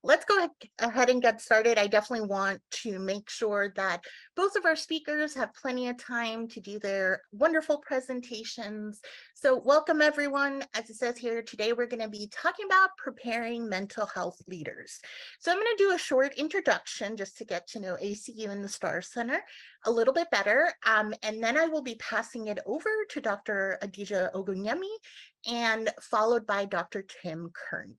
Let's go ahead and get started. I definitely want to make sure that both of our speakers have plenty of time to do their wonderful presentations. So welcome everyone. As it says here, today we're going to be talking about preparing mental health leaders. So I'm going to do a short introduction just to get to know ACU and the STAR Center a little bit better. And then I will be passing it over to Dr. Adija Ogunyemi and followed by Dr. Tim Kearney.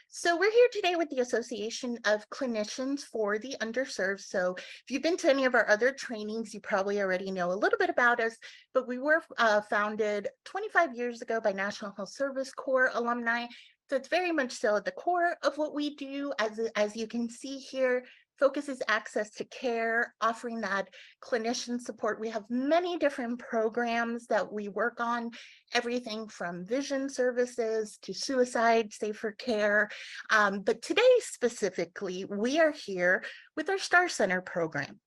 So we're here today with the Association of Clinicians for the Underserved. So if you've been to any of our other trainings, you probably already know a little bit about us, but we were founded 25 years ago by National Health Service Corps alumni. So it's very much still at the core of what we do. As you can see here, focuses access to care, offering that clinician support. We have many different programs that we work on, everything from vision services to suicide, safer care. But today specifically, we are here with our STAR Center program.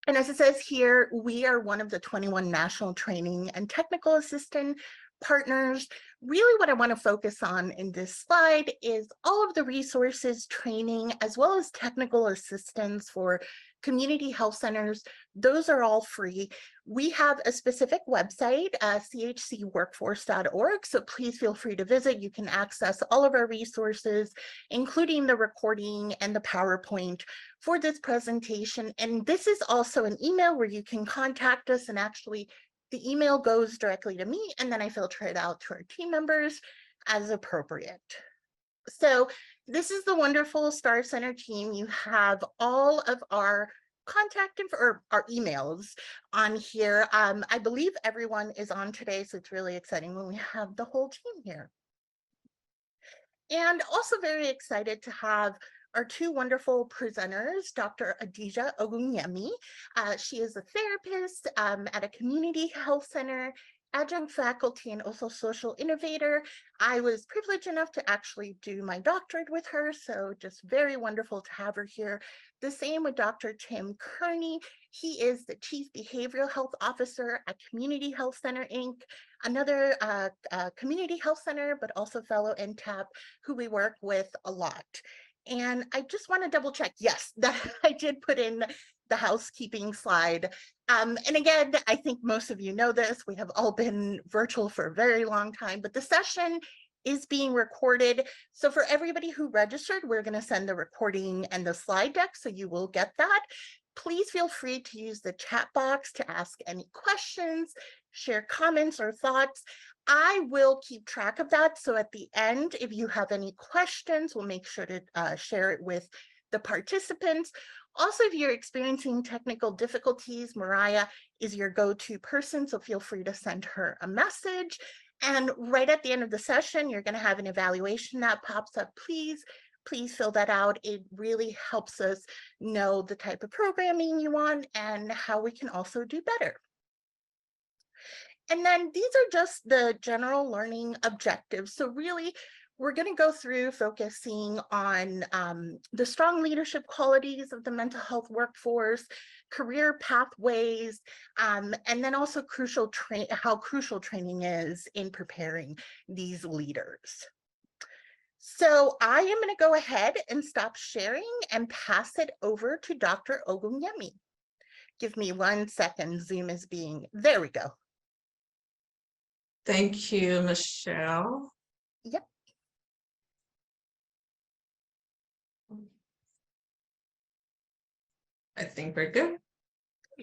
And as it says here, we are one of the 21 national training and technical assistant partners. Really what I want to focus on in this slide is all of the resources, training, as well as technical assistance for community health centers. Those are all free. We have a specific website, chcworkforce.org, so please feel free to visit. You can access all of our resources, including the recording and the PowerPoint for this presentation. And this is also an email where you can contact us, and actually the email goes directly to me, and then I filter it out to our team members as appropriate. So this is the wonderful STAR Center team. You have all of our contact info or our emails on here. I believe everyone is on today, so it's really exciting when we have the whole team here. And also very excited to have our two wonderful presenters, Dr. Adija Ogunyemi. She is a therapist at a community health center, adjunct faculty, and also social innovator. I was privileged enough to actually do my doctorate with her, so just very wonderful to have her here. The same with Dr. Tim Kearney. He is the Chief Behavioral Health Officer at Community Health Center, Inc., another community health center, but also fellow NTAP, who we work with a lot. And I just want to double check, yes, that I did put in the housekeeping slide. And again, I think most of you know this, we have all been virtual for a very long time, but the session is being recorded. So for everybody who registered, we're going to send the recording and the slide deck, so you will get that. Please feel free to use the chat box to ask any questions, share comments or thoughts. I will keep track of that. So at the end, if you have any questions, we'll make sure to share it with the participants. Also, if you're experiencing technical difficulties, Mariah is your go-to person, so feel free to send her a message. And right at the end of the session, you're going to have an evaluation that pops up. Please fill that out. It really helps us know the type of programming you want and how we can also do better. And then these are just the general learning objectives. So really, we're going to go through focusing on the strong leadership qualities of the mental health workforce, career pathways, and then also how crucial training is in preparing these leaders. So I am going to go ahead and stop sharing and pass it over to Dr. Ogunyemi. Give me 1 second. Zoom is there we go. Thank you, Michelle. Yep. I think we're good.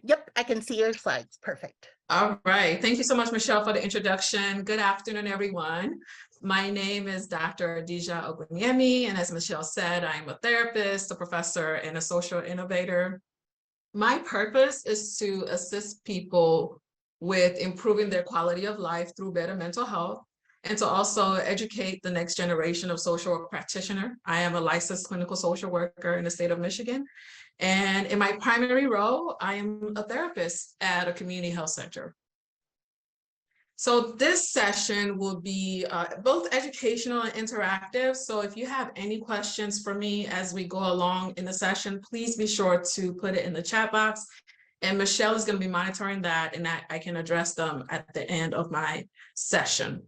Yep, I can see your slides. Perfect. All right. Thank you so much, Michelle, for the introduction. Good afternoon, everyone. My name is Dr. Adija Ogunyemi, and as Michelle said, I'm a therapist, a professor, and a social innovator. My purpose is to assist people with improving their quality of life through better mental health, and to also educate the next generation of social work practitioner. I am a licensed clinical social worker in the state of Michigan. And in my primary role, I am a therapist at a community health center. So this session will be both educational and interactive. So if you have any questions for me as we go along in the session, please be sure to put it in the chat box. And Michelle is going to be monitoring that, and I can address them at the end of my session.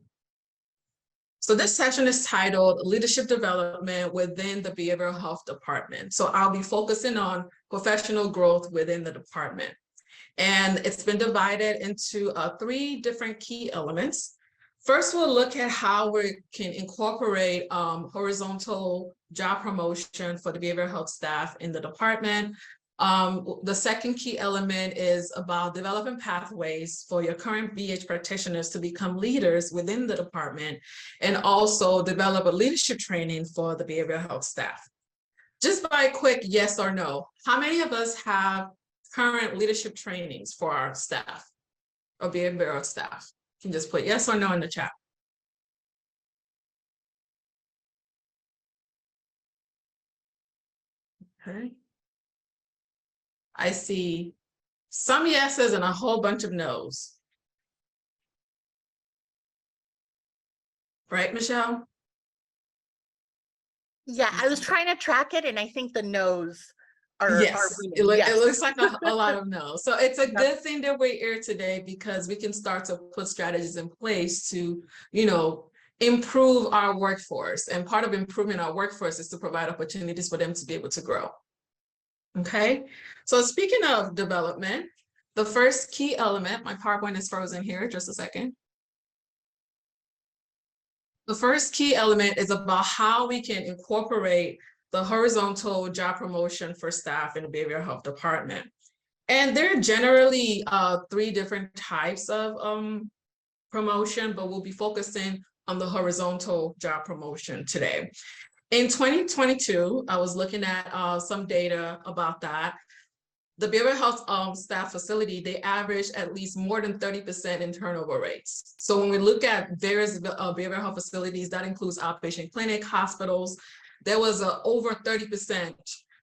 So this session is titled Leadership Development Within the Behavioral Health Department. So I'll be focusing on professional growth within the department. And it's been divided into 3 different key elements. First, we'll look at how we can incorporate horizontal job promotion for the behavioral health staff in the department. The second key element is about developing pathways for your current BH practitioners to become leaders within the department, and also develop a leadership training for the behavioral health staff. Just by a quick yes or no, how many of us have current leadership trainings for our staff or behavioral staff? You can just put yes or no in the chat. Okay. I see some yeses and a whole bunch of no's. Right, Michelle? Yeah, I was trying to track it, and I think the no's are Yes, winning. it Yes. looks like a lot of no's. So it's a good thing that we're here today, because we can start to put strategies in place to, improve our workforce. And part of improving our workforce is to provide opportunities for them to be able to grow. Okay, so speaking of development, the first key element, my PowerPoint is frozen here, just a second. The first key element is about how we can incorporate the horizontal job promotion for staff in the behavioral health department. And there are generally 3 different types of promotion, but we'll be focusing on the horizontal job promotion today. In 2022, I was looking at some data about that. The behavioral health staff facility, they average at least more than 30% in turnover rates. So when we look at various behavioral health facilities, that includes outpatient clinic, hospitals, there was over 30%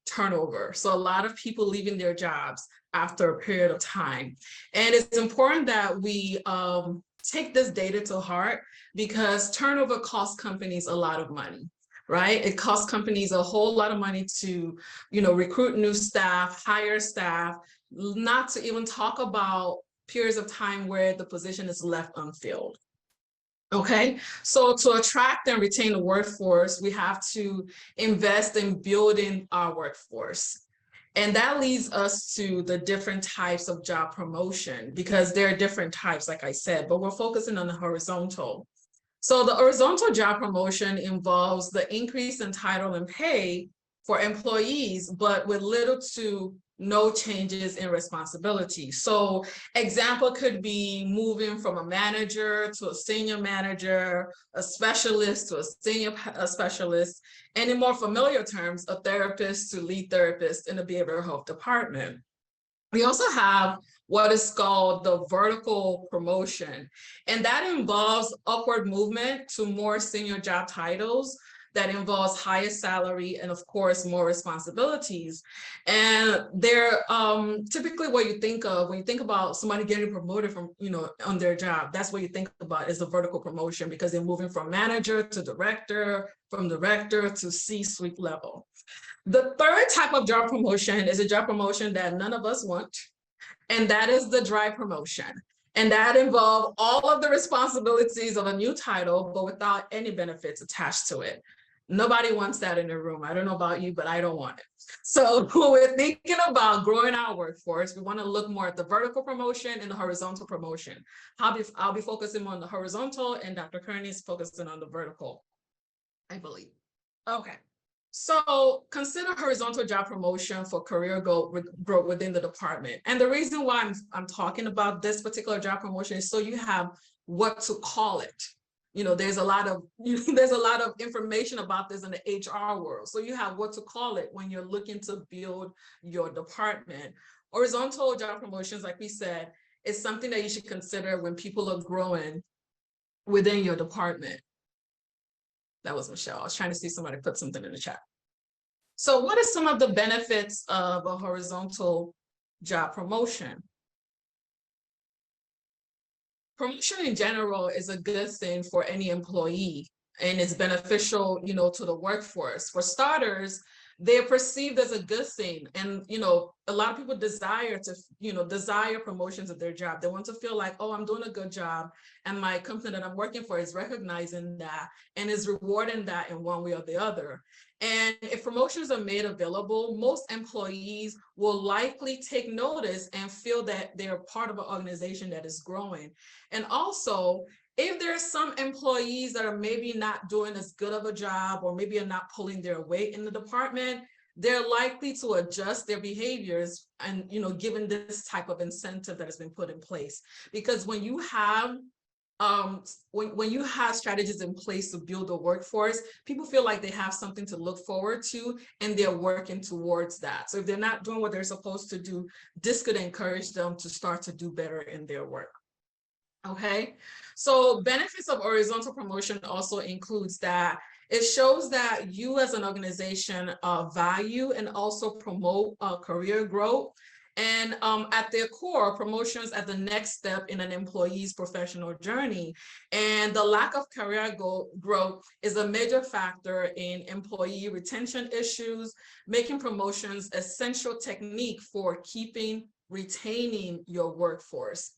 turnover. So a lot of people leaving their jobs after a period of time. And it's important that we take this data to heart, because turnover costs companies a lot of money. Right? It costs companies a whole lot of money to, recruit new staff, hire staff, not to even talk about periods of time where the position is left unfilled. Okay, so to attract and retain the workforce, we have to invest in building our workforce. And that leads us to the different types of job promotion, because there are different types, like I said, but we're focusing on the horizontal. So the horizontal job promotion involves the increase in title and pay for employees, but with little to no changes in responsibility. So example could be moving from a manager to a senior manager, a specialist to a senior specialist, and in more familiar terms, a therapist to lead therapist in the behavioral health department. We also have what is called the vertical promotion, and that involves upward movement to more senior job titles, that involves higher salary and, of course, more responsibilities. And they're typically what you think of when you think about somebody getting promoted from, on their job. That's what you think about is the vertical promotion, because they're moving from manager to director, from director to C-suite level. The third type of job promotion is a job promotion that none of us want, and that is the dry promotion. And that involves all of the responsibilities of a new title, but without any benefits attached to it. Nobody wants that in their room. I don't know about you, but I don't want it. So when we're thinking about growing our workforce, we want to look more at the vertical promotion and the horizontal promotion. I'll be focusing more on the horizontal, and Dr. Kearney is focusing on the vertical, I believe. Okay. So consider horizontal job promotion for career growth within the department. And the reason why I'm talking about this particular job promotion is so you have what to call it. There's a lot of information about this in the HR world. So you have what to call it when you're looking to build your department. Horizontal job promotions, like we said, is something that you should consider when people are growing within your department. That was Michelle. I was trying to see somebody put something in the chat. So what are some of the benefits of a horizontal job promotion? Promotion in general is a good thing for any employee, and it's beneficial, to the workforce. For starters, they're perceived as a good thing. And, a lot of people desire promotions at their job. They want to feel like, oh, I'm doing a good job, and my company that I'm working for is recognizing that and is rewarding that in one way or the other. And if promotions are made available, most employees will likely take notice and feel that they're part of an organization that is growing. And also, if there are some employees that are maybe not doing as good of a job, or maybe are not pulling their weight in the department, they're likely to adjust their behaviors and, given this type of incentive that has been put in place. Because when you have when you have strategies in place to build a workforce, people feel like they have something to look forward to, and they're working towards that. So if they're not doing what they're supposed to do, this could encourage them to start to do better in their work. Okay, so benefits of horizontal promotion also includes that it shows that you as an organization value and also promote career growth. And at their core, promotions are the next step in an employee's professional journey. And the lack of career growth is a major factor in employee retention issues, making promotions essential technique for retaining your workforce.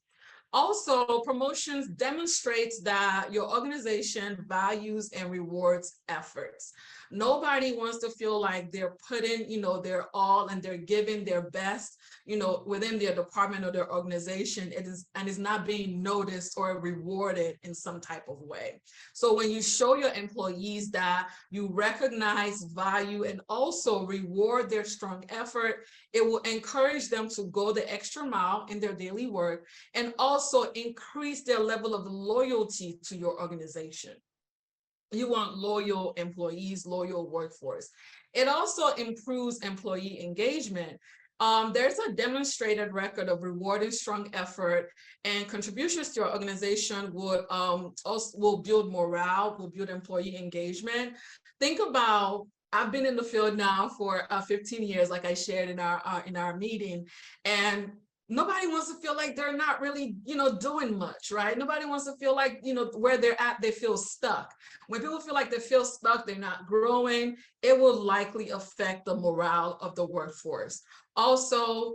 Also, promotions demonstrates that your organization values and rewards efforts. Nobody wants to feel like they're putting, their all and they're giving their best, within their department or their organization. It is not being noticed or rewarded in some type of way. So when you show your employees that you recognize, value, and also reward their strong effort, it will encourage them to go the extra mile in their daily work, and also increase their level of loyalty to your organization. You want loyal employees, loyal workforce. It also improves employee engagement. There's a demonstrated record of rewarding strong effort, and contributions to your organization will build morale, will build employee engagement. Think about, I've been in the field now for 15 years, like I shared in our meeting, and nobody wants to feel like they're not really, doing much, right? Nobody wants to feel like, where they're at, they feel stuck. When people feel like they feel stuck, they're not growing, it will likely affect the morale of the workforce. Also,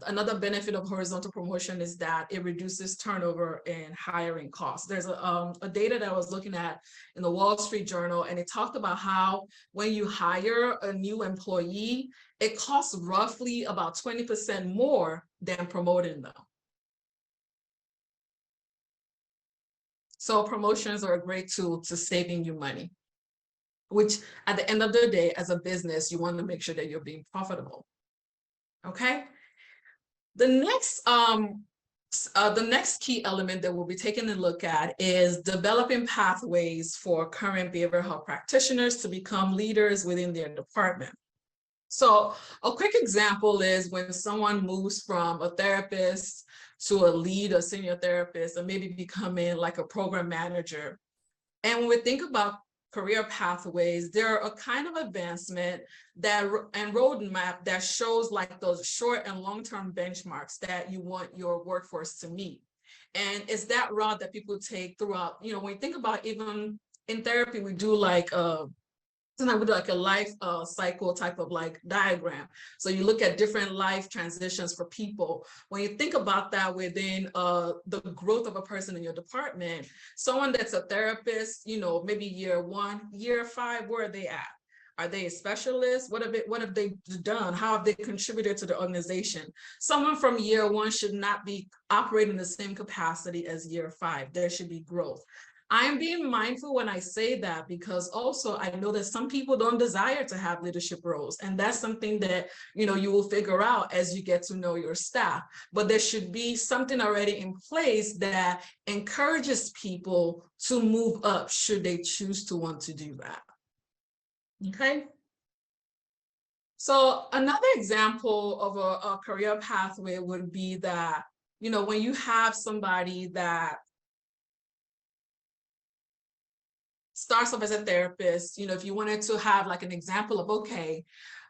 another benefit of horizontal promotion is that it reduces turnover and hiring costs. There's a data that I was looking at in the Wall Street Journal, and it talked about how when you hire a new employee, it costs roughly about 20% more than promoting them. So promotions are a great tool to saving you money, which at the end of the day, as a business, you want to make sure that you're being profitable. Okay. The next key element that we'll be taking a look at is developing pathways for current behavioral health practitioners to become leaders within their department. So a quick example is when someone moves from a therapist to a lead, a senior therapist, or maybe becoming like a program manager. And when we think about career pathways, there are a kind of advancement and roadmap that shows like those short and long-term benchmarks that you want your workforce to meet. And it's that route that people take throughout, when you think about, even in therapy, we do like sometimes we do like a life cycle type of like diagram. So you look at different life transitions for people. When you think about that within the growth of a person in your department, someone that's a therapist, maybe year 1, year 5, where are they at? Are they a specialist? What have they done? How have they contributed to the organization? Someone from year 1 should not be operating the same capacity as year 5. There should be growth. I'm being mindful when I say that, because also I know that some people don't desire to have leadership roles, and that's something that you will figure out as you get to know your staff. But there should be something already in place that encourages people to move up should they choose to want to do that. Okay. So another example of a career pathway would be that when you have somebody that starts off as a therapist, if you wanted to have like an example of, okay,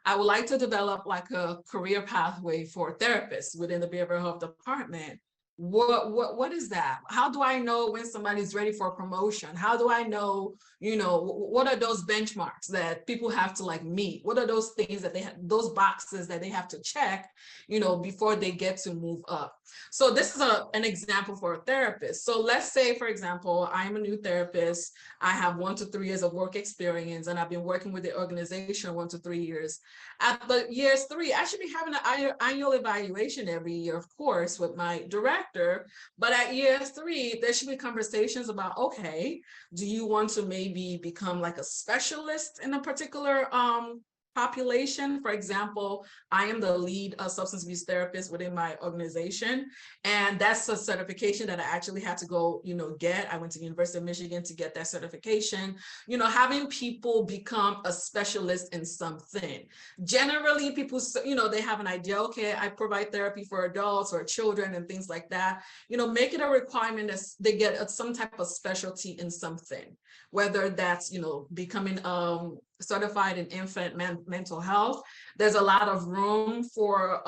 I would like to develop like a career pathway for therapists within the behavioral health department. What is that? How do I know when somebody's ready for a promotion? How do I know, what are those benchmarks that people have to like meet? What are those things that they have, those boxes that they have to check, before they get to move up? So this is an example for a therapist. So let's say, for example, I'm a new therapist. I have 1 to 3 years of work experience, and I've been working with the organization 1 to 3 years. At the years 3, I should be having an annual evaluation every year, of course, with my director. But at year 3, there should be conversations about, okay, do you want to maybe become like a specialist in a particular population? For example, I am the lead substance abuse therapist within my organization, and that's a certification that I actually had to go, get. I went to the University of Michigan to get that certification. Having people become a specialist in something. Generally, people, they have an idea, okay, I provide therapy for adults or children and things like that. Make it a requirement that they get some type of specialty in something, whether that's, becoming certified in infant mental health. There's a lot of room for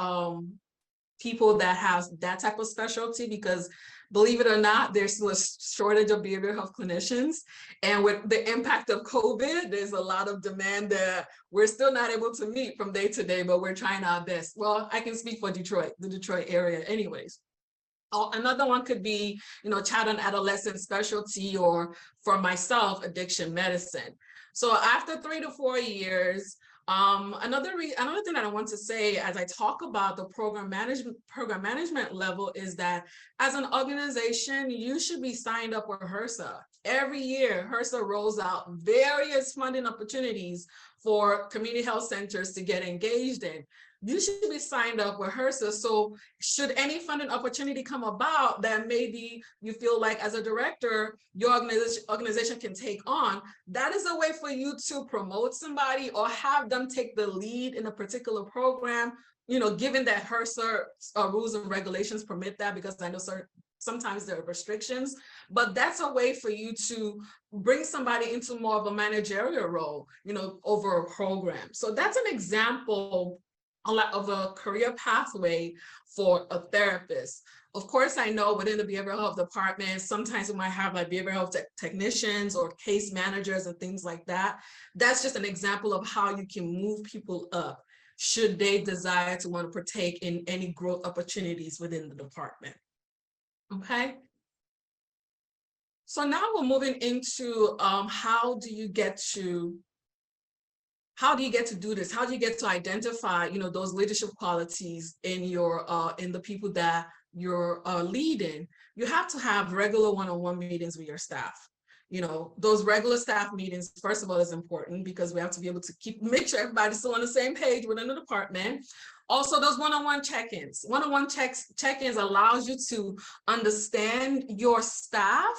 people that have that type of specialty, because believe it or not, there's still a shortage of behavioral health clinicians. And with the impact of COVID, there's a lot of demand that we're still not able to meet from day to day, but we're trying our best. Well, I can speak for Detroit, the Detroit area anyways. Another one could be, child and adolescent specialty, or for myself, addiction medicine. So after 3 to 4 years, another thing that I want to say as I talk about the program management level is that as an organization, you should be signed up with HRSA. Every year, HRSA rolls out various funding opportunities for community health centers to get engaged in. You should be signed up with HRSA. So should any funding opportunity come about that maybe you feel like as a director, your organization can take on, that is a way for you to promote somebody or have them take the lead in a particular program, given that HRSA rules and regulations permit that, because I know sometimes there are restrictions, but that's a way for you to bring somebody into more of a managerial role, over a program. So that's an example of a career pathway for a therapist. Of course, I know within the behavioral health department, sometimes we might have like behavioral health technicians or case managers and things like that. That's just an example of how you can move people up should they desire to want to partake in any growth opportunities within the department. Okay. So now we're moving into how do you get to do this? How do you get to identify, those leadership qualities in your in the people that you're leading? You have to have regular one-on-one meetings with your staff. Those regular staff meetings, first of all, is important because we have to be able to make sure everybody's still on the same page within the department. Also, those one-on-one check-ins. One-on-one check-ins allows you to understand your staff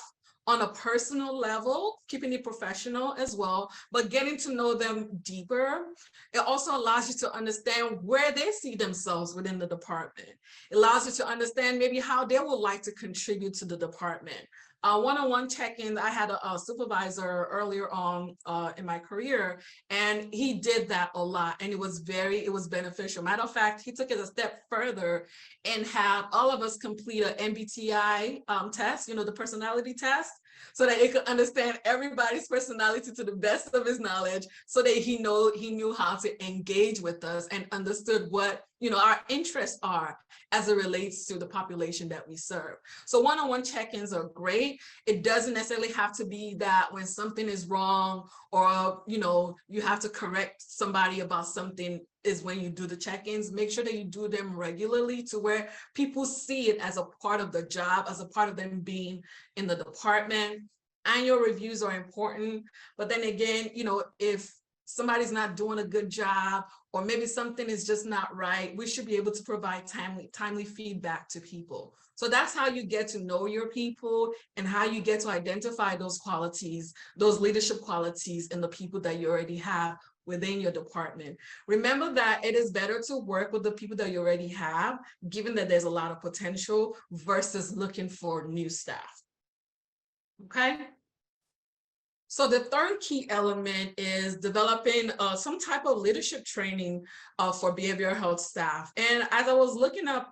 on a personal level, keeping it professional as well, but getting to know them deeper. It also allows you to understand where they see themselves within the department. It allows you to understand maybe how they would like to contribute to the department. One-on-one check-ins, I had a supervisor earlier on in my career, and he did that a lot, and it was beneficial. Matter of fact, he took it a step further and had all of us complete an MBTI test, the personality test, so that it could understand everybody's personality to the best of his knowledge, so that he knew how to engage with us and understood what our interests are as it relates to the population that we serve. So one-on-one check-ins are great. It doesn't necessarily have to be that when something is wrong or you have to correct somebody about something is when you do the check-ins. Make sure that you do them regularly to where people see it as a part of the job, as a part of them being in the department. Annual reviews are important, but then again, if somebody's not doing a good job, or maybe something is just not right, we should be able to provide timely feedback to people. So that's how you get to know your people and how you get to identify those qualities, those leadership qualities in the people that you already have within your department. Remember that it is better to work with the people that you already have, given that there's a lot of potential, versus looking for new staff. Okay. So the third key element is developing some type of leadership training for behavioral health staff. And as I was looking up,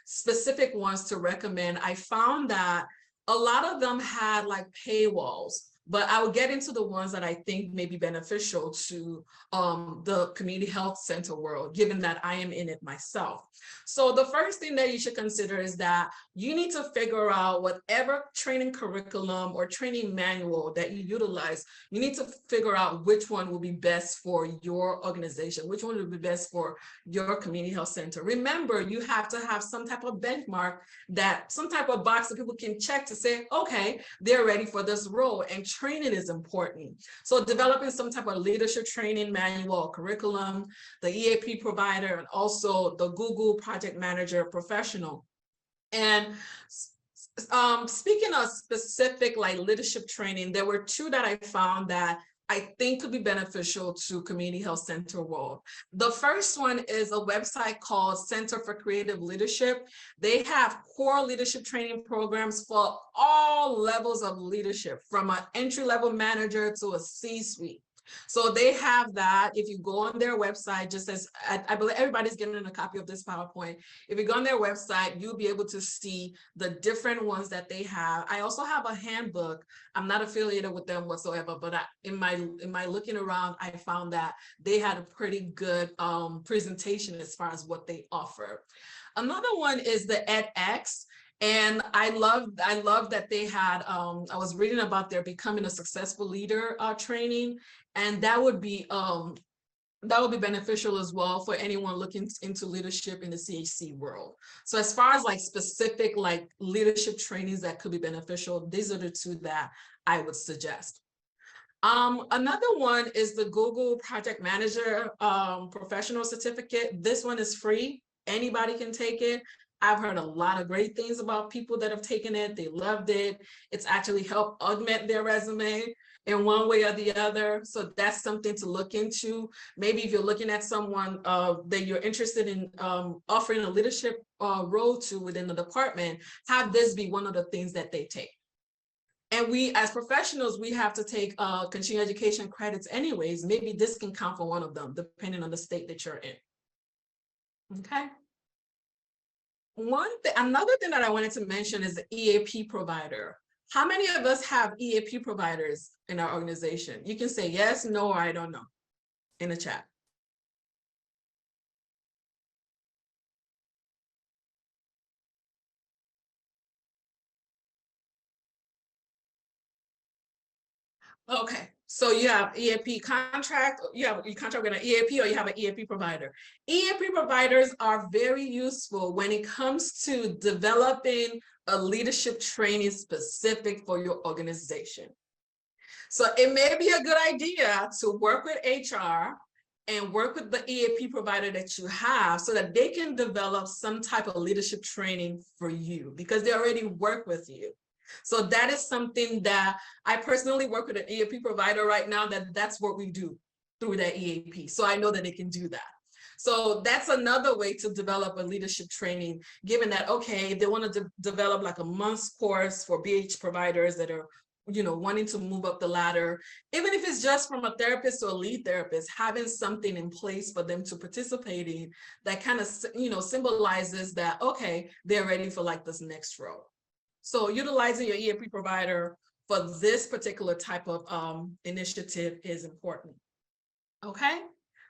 specific ones to recommend, I found that a lot of them had like paywalls. But I will get into the ones that I think may be beneficial to the community health center world, given that I am in it myself. So the first thing that you should consider is that you need to figure out whatever training curriculum or training manual that you utilize. You need to figure out which one will be best for your organization, which one will be best for your community health center. Remember, you have to have some type of benchmark, that some type of box that people can check to say, okay, they're ready for this role. And training is important. So developing some type of leadership training manual, curriculum, the EAP provider, and also the Google Project Manager Professional. And speaking of specific like leadership training, there were two that I found that I think could be beneficial to community health center world. The first one is a website called Center for Creative Leadership. They have core leadership training programs for all levels of leadership, from an entry-level manager to a C-suite. So they have that. If you go on their website, just as I believe everybody's getting a copy of this PowerPoint. If you go on their website, you'll be able to see the different ones that they have. I also have a handbook. I'm not affiliated with them whatsoever, but in my looking around, I found that they had a pretty good presentation as far as what they offer. Another one is the edX. And I love that they had, I was reading about their Becoming a Successful Leader training, and that would be beneficial as well for anyone looking into leadership in the CHC world. So as far as like specific like leadership trainings that could be beneficial, these are the two that I would suggest. Another one is the Google Project Manager Professional Certificate. This one is free. Anybody can take it. I've heard a lot of great things about people that have taken it. They loved it. It's actually helped augment their resume in one way or the other. So that's something to look into. Maybe if you're looking at someone that you're interested in offering a leadership role to within the department, have this be one of the things that they take. And we, as professionals, we have to take continuing education credits anyways. Maybe this can count for one of them, depending on the state that you're in. Okay. Another thing that I wanted to mention is the EAP provider. How many of us have EAP providers in our organization? You can say yes, no, or I don't know in the chat. Okay, so you have EAP contract, you contract with an EAP, or you have an EAP provider. EAP providers are very useful when it comes to developing a leadership training specific for your organization. So it may be a good idea to work with HR and work with the EAP provider that you have so that they can develop some type of leadership training for you, because they already work with you. So that is something that I personally work with an EAP provider right now, that's what we do through that EAP. So I know that they can do that. So that's another way to develop a leadership training, given that, okay, they want to develop like a month's course for BH providers that are wanting to move up the ladder. Even if it's just from a therapist to a lead therapist, having something in place for them to participate in that kind of, symbolizes that, okay, they're ready for like this next role. So utilizing your EAP provider for this particular type of initiative is important. Okay,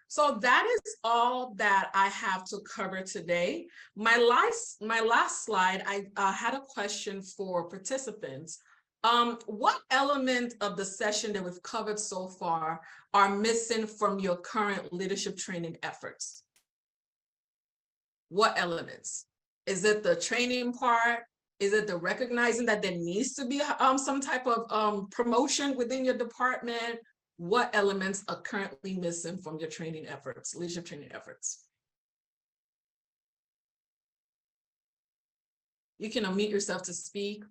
so that is all that I have to cover today. My last slide, I had a question for participants. What element of the session that we've covered so far are missing from your current leadership training efforts? What elements? Is it the training part? Is it the recognizing that there needs to be some type of promotion within your department? What elements are currently missing from your training efforts, leadership training efforts? You can unmute yourself to speak.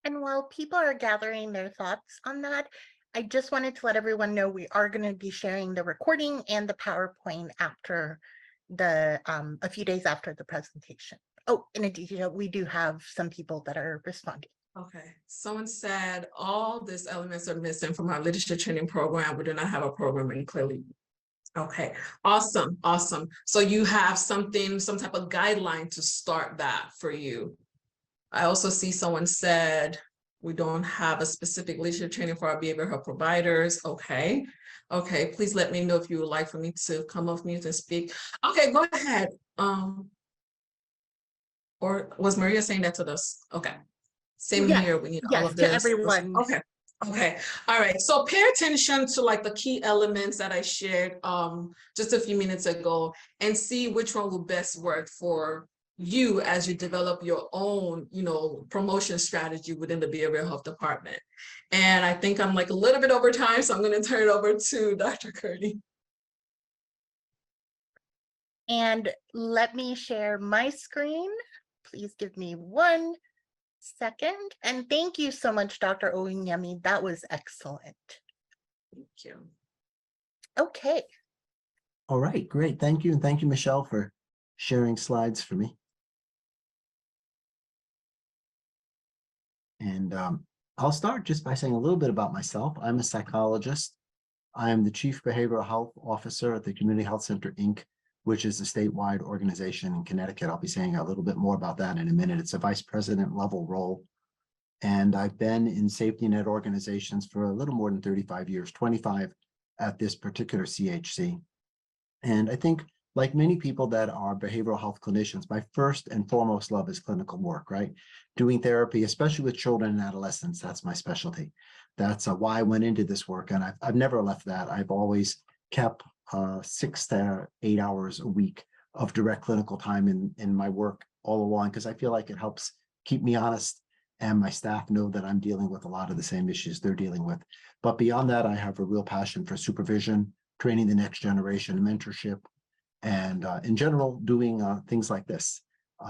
And while people are gathering their thoughts on that, I just wanted to let everyone know we are going to be sharing the recording and the PowerPoint after a few days after the presentation. Oh, in addition, we do have some people that are responding. Okay, someone said all these elements are missing from our leadership training program. We do not have a program in clearly. Okay, awesome, awesome. So you have something, some type of guideline to start that for you. I also see someone said we don't have a specific leadership training for our behavioral health providers. Okay, okay. Please let me know if you would like for me to come off mute and speak. Okay, go ahead. Or was Maria saying that to us? Okay. Same Yes, here. We need all yes, of to this. everyone. Okay. Okay. All right. So pay attention to like the key elements that I shared just a few minutes ago and see which one will best work for you as you develop your own, promotion strategy within the behavioral health department. And I think I'm like a little bit over time, so I'm going to turn it over to Dr. Curdy. And let me share my screen. Please give me 1 second. And thank you so much, Dr. Onyemi. That was excellent. Thank you. Okay. All right, great. Thank you. And thank you, Michelle, for sharing slides for me. And I'll start just by saying a little bit about myself. I'm a psychologist. I am the Chief Behavioral Health Officer at the Community Health Center, Inc., which is a statewide organization in Connecticut. I'll be saying a little bit more about that in a minute. It's a vice president level role. And I've been in safety net organizations for a little more than 35 years, 25 at this particular CHC. And I think, like many people that are behavioral health clinicians, my first and foremost love is clinical work, right? Doing therapy, especially with children and adolescents, that's my specialty. That's why I went into this work, and I've never left that. I've always kept 6 to 8 hours a week of direct clinical time in my work all along, because I feel like it helps keep me honest, and my staff know that I'm dealing with a lot of the same issues they're dealing with. But beyond that, I have a real passion for supervision, training the next generation, mentorship, and in general, doing things like this.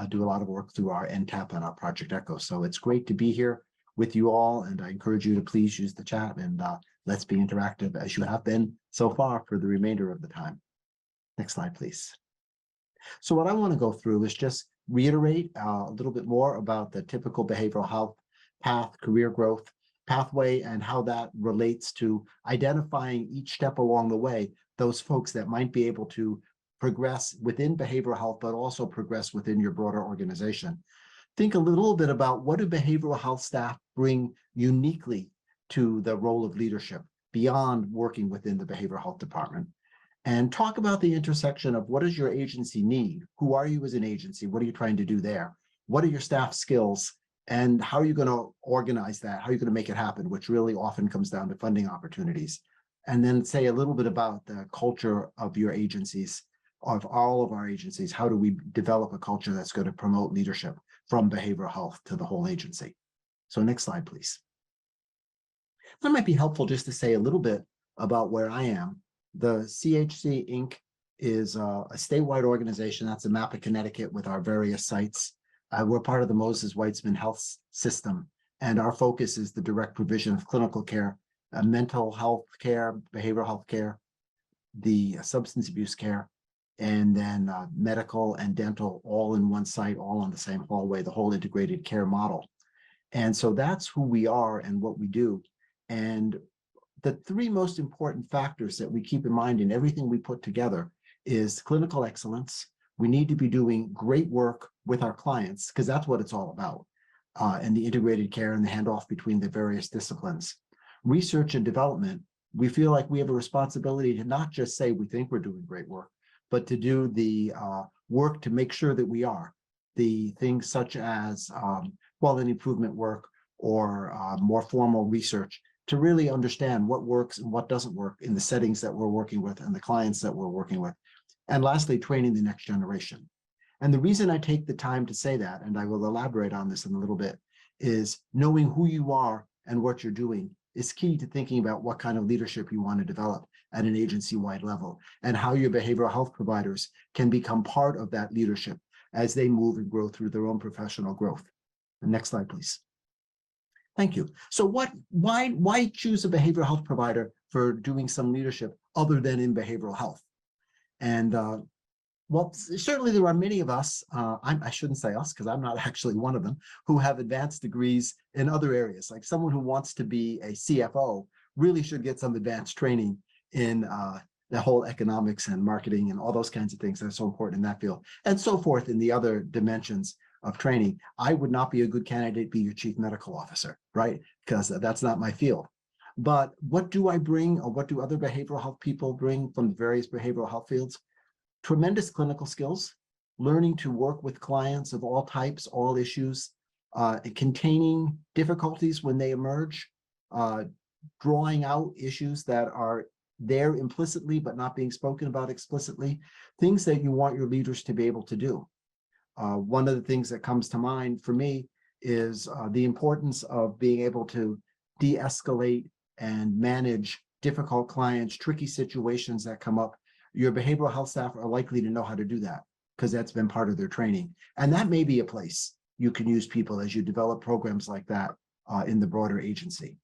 Do a lot of work through our NTAP and our Project Echo. So it's great to be here with you all, and I encourage you to please use the chat and let's be interactive as you have been so far for the remainder of the time. Next slide, please. So what I want to go through is just reiterate a little bit more about the typical behavioral health path, career growth pathway, and how that relates to identifying each step along the way, those folks that might be able to progress within behavioral health, but also progress within your broader organization. Think a little bit about what do behavioral health staff bring uniquely to the role of leadership beyond working within the behavioral health department. And talk about the intersection of what does your agency need? Who are you as an agency? What are you trying to do there? What are your staff skills? And how are you going to organize that? How are you going to make it happen? Which really often comes down to funding opportunities. And then say a little bit about the culture of your agencies, of all of our agencies. How do we develop a culture that's going to promote leadership from behavioral health to the whole agency? So next slide, please. That might be helpful just to say a little bit about where I am. The CHC Inc. is a statewide organization. That's a map of Connecticut with our various sites. We're part of the Moses Weitzman Health System, and our focus is the direct provision of clinical care, mental health care, behavioral health care, the substance abuse care, and then medical and dental all in one site, all on the same hallway, the whole integrated care model. And so that's who we are and what we do. And the 3 most important factors that we keep in mind in everything we put together is clinical excellence. We need to be doing great work with our clients, because that's what it's all about, and the integrated care and the handoff between the various disciplines. Research and development, we feel like we have a responsibility to not just say we think we're doing great work, but to do the work to make sure that we are. The things such as quality improvement work or more formal research to really understand what works and what doesn't work in the settings that we're working with and the clients that we're working with. And lastly, training the next generation. And the reason I take the time to say that, and I will elaborate on this in a little bit, is knowing who you are and what you're doing is key to thinking about what kind of leadership you want to develop at an agency-wide level, and how your behavioral health providers can become part of that leadership as they move and grow through their own professional growth. The next slide, please. Thank you. So why choose a behavioral health provider for doing some leadership other than in behavioral health? And well, certainly there are many of us, I shouldn't say us because I'm not actually one of them, who have advanced degrees in other areas. Like someone who wants to be a CFO really should get some advanced training in the whole economics and marketing and all those kinds of things that are so important in that field, and so forth in the other dimensions of training. I would not be a good candidate to be your chief medical officer, right? Because that's not my field. But what do I bring, or what do other behavioral health people bring from various behavioral health fields? Tremendous clinical skills, learning to work with clients of all types, all issues, containing difficulties when they emerge, drawing out issues that are there implicitly but not being spoken about explicitly, things that you want your leaders to be able to do. One of the things that comes to mind for me is the importance of being able to de-escalate and manage difficult clients, tricky situations that come up. Your behavioral health staff are likely to know how to do that because that's been part of their training. And that may be a place you can use people as you develop programs like that in the broader agency.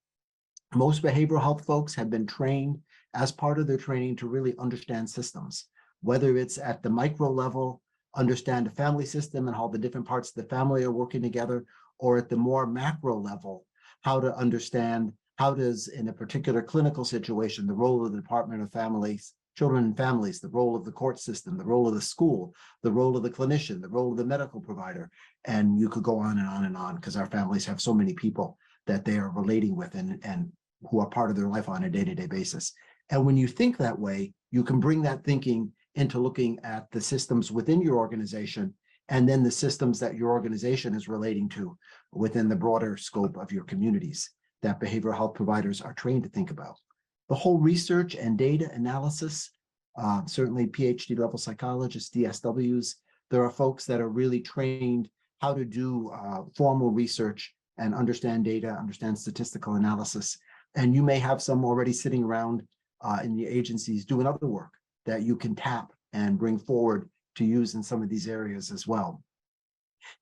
Most behavioral health folks have been trained as part of their training to really understand systems, whether it's at the micro level, understand the family system and how the different parts of the family are working together, or at the more macro level, how to understand how does, in a particular clinical situation, the role of the Department of Families, Children and Families, the role of the court system, the role of the school, the role of the clinician, the role of the medical provider, and you could go on and on and on, because our families have so many people that they are relating with and who are part of their life on a day-to-day basis. And when you think that way, you can bring that thinking into looking at the systems within your organization and then the systems that your organization is relating to within the broader scope of your communities that behavioral health providers are trained to think about. The whole research and data analysis, certainly PhD level psychologists, DSWs, there are folks that are really trained how to do formal research and understand data, understand statistical analysis. And you may have some already sitting around in the agencies doing other work that you can tap and bring forward to use in some of these areas as well.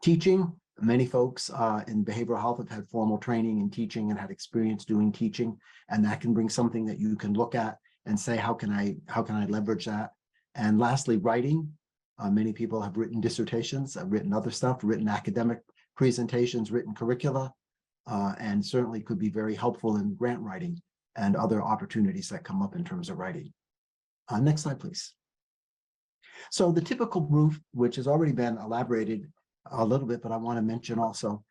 Teaching, many folks in behavioral health have had formal training in teaching and had experience doing teaching, and that can bring something that you can look at and say, how can I leverage that? And lastly, writing. Many people have written dissertations, have written other stuff, written academic presentations, written curricula, and certainly could be very helpful in grant writing and other opportunities that come up in terms of writing. Next slide, please. So the typical group, which has already been elaborated a little bit, but I want to mention also,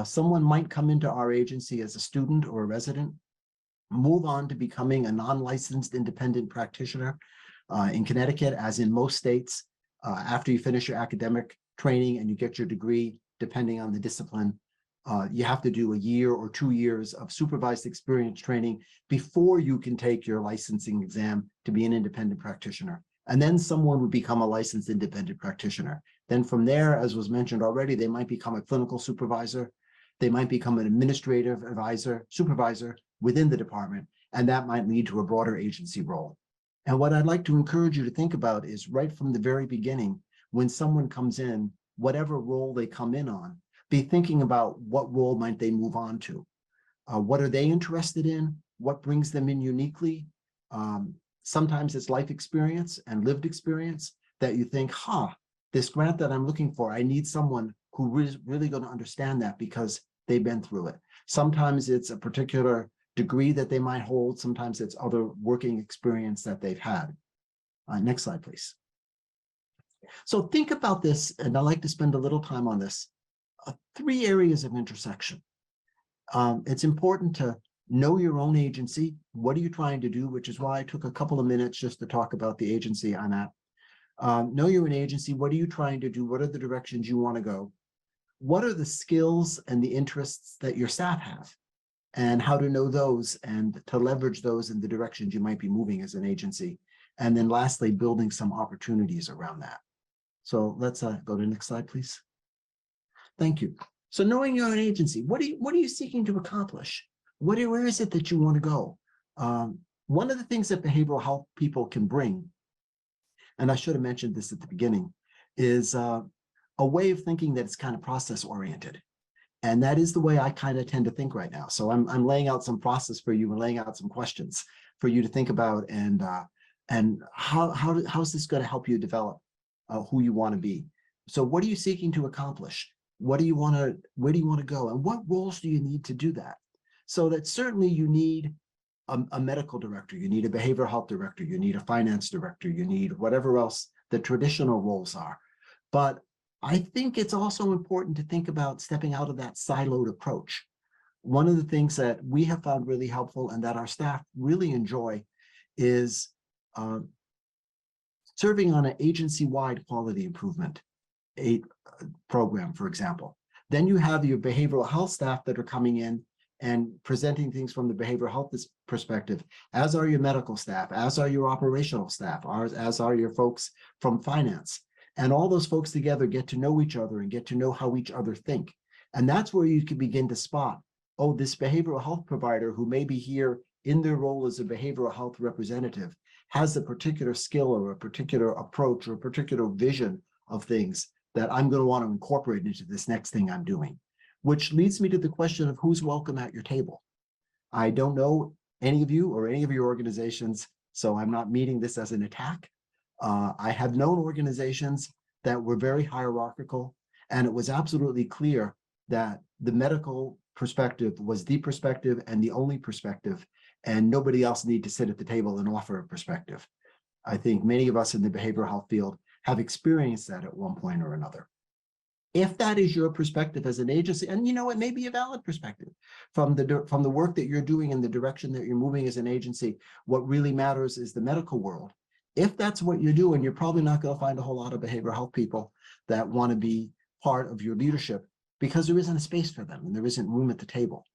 someone might come into our agency as a student or a resident, move on to becoming a non-licensed independent practitioner in Connecticut, as in most states. After you finish your academic training and you get your degree, depending on the discipline, you have to do a year or 2 years of supervised experience training before you can take your licensing exam to be an independent practitioner. And then someone would become a licensed independent practitioner. Then from there, as was mentioned already, they might become a clinical supervisor. They might become an administrative supervisor within the department, and that might lead to a broader agency role. And what I'd like to encourage you to think about is right from the very beginning, when someone comes in, whatever role they come in on, be thinking about what role might they move on to. What are they interested in? What brings them in uniquely? Sometimes it's life experience and lived experience that you think, this grant that I'm looking for, I need someone who is really going to understand that because they've been through it. Sometimes it's a particular degree that they might hold. Sometimes it's other working experience that they've had. Next slide, please. So think about this, and I like to spend a little time on this. 3 areas of intersection. It's important to know your own agency. What are you trying to do? Which is why I took a couple of minutes just to talk about the agency I'm at. Know your own agency. What are you trying to do? What are the directions you want to go? What are the skills and the interests that your staff have? And how to know those and to leverage those in the directions you might be moving as an agency. And then lastly, building some opportunities around that. So let's go to the next slide, please. Thank you. So knowing your own agency, what are you seeking to accomplish? Where is it that you want to go? One of the things that behavioral health people can bring, and I should have mentioned this at the beginning, is a way of thinking that is kind of process oriented. And that is the way I kind of tend to think right now. So I'm laying out some process for you and laying out some questions for you to think about, and how's this going to help you develop who you want to be. So what are you seeking to accomplish? What do you want to, where do you want to go? And what roles do you need to do that? So that certainly you need a medical director, you need a behavioral health director, you need a finance director, you need whatever else the traditional roles are. But I think it's also important to think about stepping out of that siloed approach. One of the things that we have found really helpful and that our staff really enjoy is serving on an agency-wide quality improvement program, for example. Then you have your behavioral health staff that are coming in and presenting things from the behavioral health perspective, as are your medical staff, as are your operational staff, as are your folks from finance. And all those folks together get to know each other and get to know how each other think. And that's where you can begin to spot, oh, this behavioral health provider who may be here in their role as a behavioral health representative has a particular skill or a particular approach or a particular vision of things that I'm going to want to incorporate into this next thing I'm doing. Which leads me to the question of who's welcome at your table. I don't know any of you or any of your organizations, so I'm not meaning this as an attack. I have known organizations that were very hierarchical, and it was absolutely clear that the medical perspective was the perspective and the only perspective, and nobody else needed to sit at the table and offer a perspective. I think many of us in the behavioral health field have experienced that at one point or another. If that is your perspective as an agency, and you know, it may be a valid perspective from the work that you're doing and the direction that you're moving as an agency, what really matters is the medical world. If that's what you're doing, you're probably not going to find a whole lot of behavioral health people that want to be part of your leadership because there isn't a space for them and there isn't room at the table.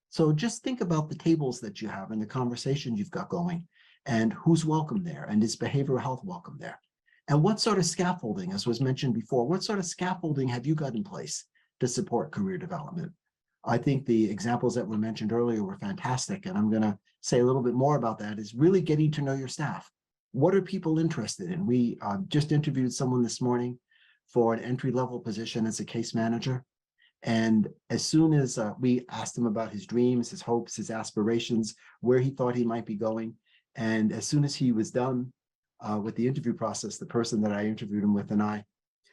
So just think about the tables that you have and the conversations you've got going and who's welcome there, and is behavioral health welcome there? And what sort of scaffolding, as was mentioned before, what sort of scaffolding have you got in place to support career development? I think the examples that were mentioned earlier were fantastic, and I'm going to say a little bit more about that, is really getting to know your staff. What are people interested in? We just interviewed someone this morning for an entry-level position as a case manager. And as soon as we asked him about his dreams, his hopes, his aspirations, where he thought he might be going, and as soon as he was done with the interview process, the person that I interviewed him with and I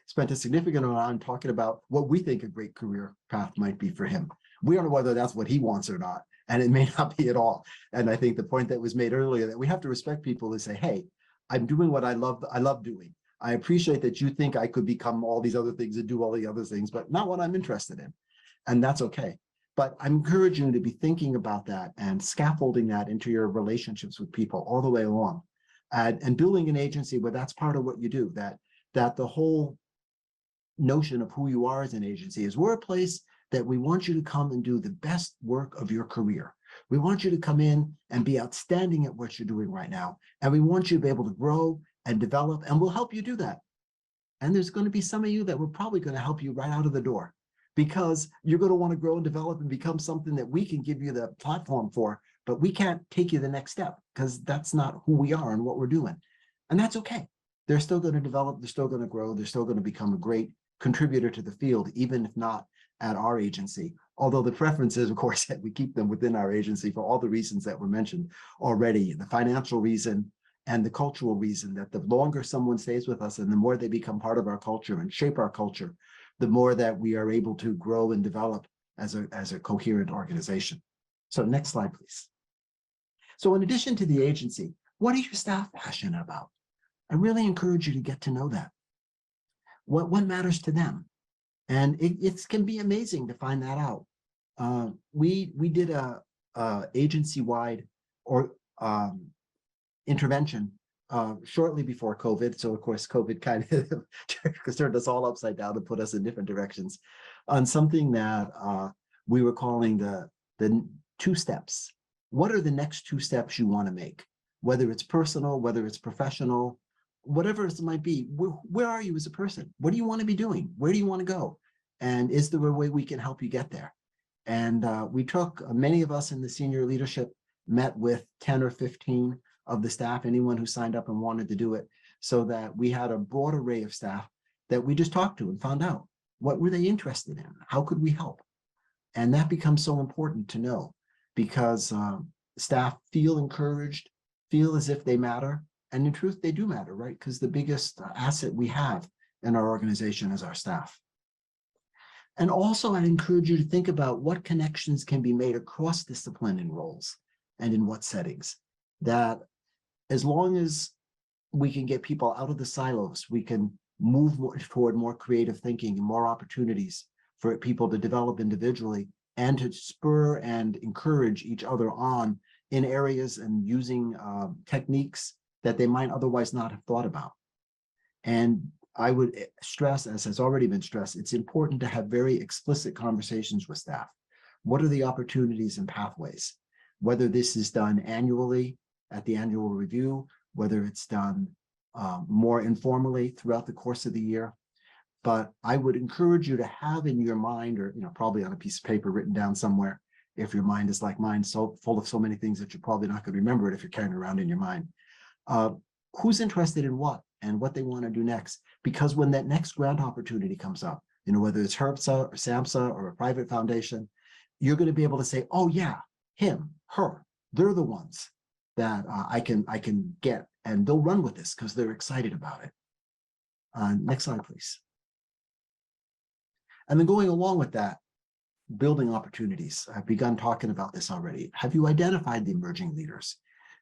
spent a significant amount of time talking about what we think a great career path might be for him. We don't know whether that's what he wants or not, and it may not be at all. And I think the point that was made earlier, that we have to respect people who say, hey, I'm doing what I love doing. I appreciate that you think I could become all these other things and do all the other things, but not what I'm interested in. And that's okay. But I'm encouraging you to be thinking about that and scaffolding that into your relationships with people all the way along. And building an agency where that's part of what you do, that the whole notion of who you are as an agency is, we're a place that we want you to come and do the best work of your career. We want you to come in and be outstanding at what you're doing right now. And we want you to be able to grow and develop, and we'll help you do that. And there's going to be some of you that we're probably going to help you right out of the door, because you're going to want to grow and develop and become something that we can give you the platform for, but we can't take you the next step because that's not who we are and what we're doing. And that's okay. They're still going to develop, they're still going to grow, they're still going to become a great contributor to the field, even if not at our agency. Although the preference is, of course, that we keep them within our agency for all the reasons that were mentioned already, the financial reason and the cultural reason, that the longer someone stays with us and the more they become part of our culture and shape our culture, the more that we are able to grow and develop as a coherent organization. So next slide, please. So in addition to the agency, what are your staff passionate about? I really encourage you to get to know that. What matters to them? And it can be amazing to find that out. We did a agency-wide intervention shortly before COVID. So of course, COVID kind of turned us all upside down and put us in different directions on something that we were calling the 2 steps. What are the next 2 steps you want to make? Whether it's personal, whether it's professional, whatever it might be, where are you as a person? What do you want to be doing? Where do you want to go? And is there a way we can help you get there? And we took, many of us in the senior leadership met with 10 or 15 of the staff, anyone who signed up and wanted to do it, so that we had a broad array of staff that we just talked to and found out what were they interested in? How could we help? And that becomes so important to know because staff feel encouraged, feel as if they matter. And in truth, they do matter, right? Because the biggest asset we have in our organization is our staff. And also, I'd encourage you to think about what connections can be made across discipline and roles and in what settings. That as long as we can get people out of the silos, we can move toward more creative thinking and more opportunities for people to develop individually and to spur and encourage each other on in areas and using techniques that they might otherwise not have thought about. And I would stress, as has already been stressed, it's important to have very explicit conversations with staff. What are the opportunities and pathways? Whether this is done annually at the annual review, whether it's done more informally throughout the course of the year. But I would encourage you to have in your mind, or probably on a piece of paper written down somewhere, if your mind is like mine, so full of so many things that you're probably not going to remember it if you're carrying it around in your mind. Who's interested in what and what they want to do next? Because when that next grant opportunity comes up, whether it's HRPSA or SAMHSA or a private foundation, you're going to be able to say, oh yeah, him, her, they're the ones that I can get, and they'll run with this because they're excited about it. Next slide, please. And then going along with that, building opportunities. I've begun talking about this already. Have you identified the emerging leaders?